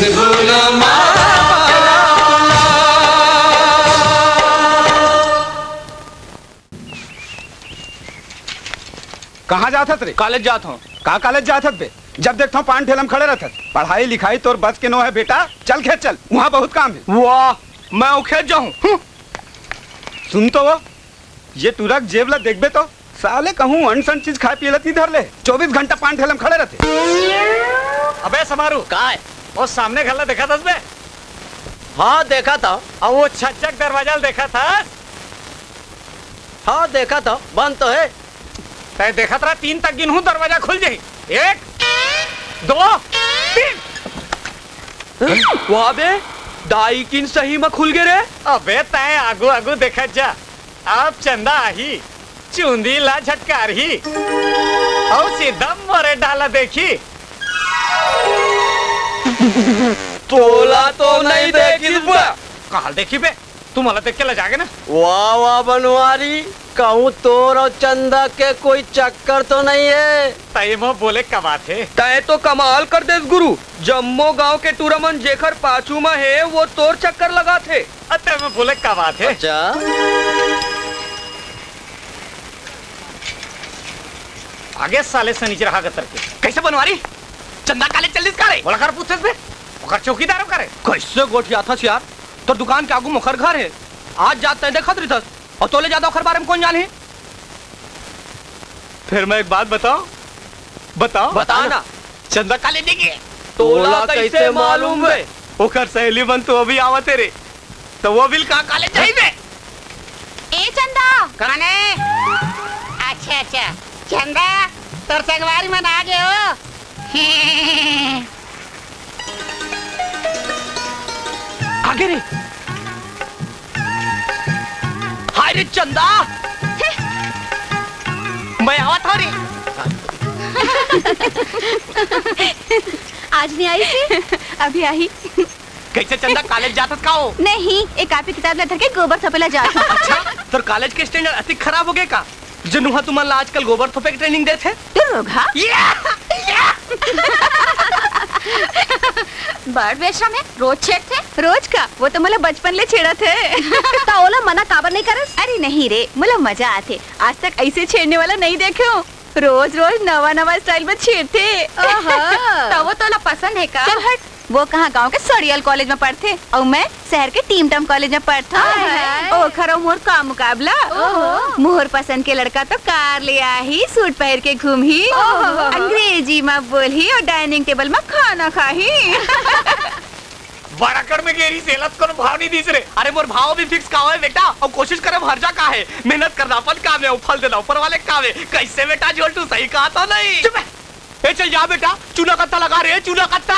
भूलो कहाँ जात रे? कॉलेज जात हूँ। कहाँ कॉलेज जात बे? जब देखता हूँ पान ठेलम खड़े रहत। पढ़ाई लिखाई तोर बस के नो है बेटा, चल खेत चल, वहाँ बहुत काम है। वाह, मैं खेत जाऊँ। सुन तो वो ये तुरक जेब ला देखबे तो साले कहूँ अनसन चीज खाए पिए लती धर ले। 24 घंटा पान ठेलम खड़े रहते। अबे समारू का है? वो सामने खल्ला देखा था बे? हाँ देखा था। और वो छज्जक दरवाजा देखा था? हाँ देखा था, बंद तो है। तय देखा था 3 तक गिनूं दरवाजा खुल जाये। 1 2 3। वहाँ बे दाई किन सही में खुल गए रे। अबे तय आगू आगू देखा जा। अब चंदा आही चूंदी ला झटकार ही और सीधा मोरे डाला देखी। तोला तो नहीं देखी कहां देखी बे? तू मला देख के ले जागे ना। वाह वाह बनवारी, कहूँ तोर और चंदा के कोई चक्कर तो नहीं है। तय मो बोले का बात है? तय तो कमाल कर देस गुरु। जम्मो गांव के टूरामन जेखर पाछू में है वो तोर चक्कर लगा थे। तय मो बोले का बात है? अच्छा आगे साले से नीचे रखा कर के कैसे बनवारी? चंदा काले चल्लिस करे बोला कर पूछे बे? ओकर चौकीदार करे कैसे गोठिया था यार? तो दुकान के आगू मुखर घर है, आज जाते हैं देखत रही और तोले ज्यादा खर बारे में कौन जाने? फिर मैं एक बात बताऊं? बताओ बताना। चंदा काले देगी तोला कैसे मालूम है? ओकर सहेली बन तो अभी आवा तेरे तो वो बिल का काले चाहिए। ए चंदा कौने? अच्छा अच्छा चंदा तोर संगवारी मन आ गए हो। आगे रे। हाय रे चंदा, मैं आवा था रे। आज नहीं आई थी? अभी आई। कैसे चंदा कॉलेज जात का हो? नहीं, एक कॉपी किताब लेकर के गोबर थपेला जा। अच्छा, तो कॉलेज के स्टैंडर्ड अति खराब हो गए का? जनुहा तुम्हारा आजकल गोबर थोपे की ट्रेनिंग देते? तू रोगा? बर्ड बेशरम है, रोज छेड़ते? रोज का? वो तो मतलब बचपन ले छेड़ा थे। तो ओला मना काबर नहीं करस? अरे नहीं रे, मतलब मजा आते। आज तक ऐसे छेड़ने वाला नहीं देखे हो। रोज रोज नवा नवा स्टाइल में छेड़ते। तो वो तो पसंद है का? चल हट। वो कहाँ गांव के सड़ियल कॉलेज में पढ़ते और मैं शहर के टीम टम कॉलेज में पढ़ता। ओ खरो मोर का मुकाबला। मोहर पसंद के लड़का तो कार ले आई, सूट पहन के घूम ही, अंग्रेजी में बोल ही और डाइनिंग टेबल में खाना खा ही। बड़ा कर में गेरी सेलत को भाव नहीं दीस रे। अरे मोर भाव भी फिक्स का है बेटा, और कोशिश करे हर जा का है। मेहनत करना अपन काम है, फल देना ऊपर वाले काम है। कैसे बेटा जोल तू सही कहा था नहीं? चुप है। ए चल जा बेटा, चूना कत्ता लगा रे, चूना कत्ता।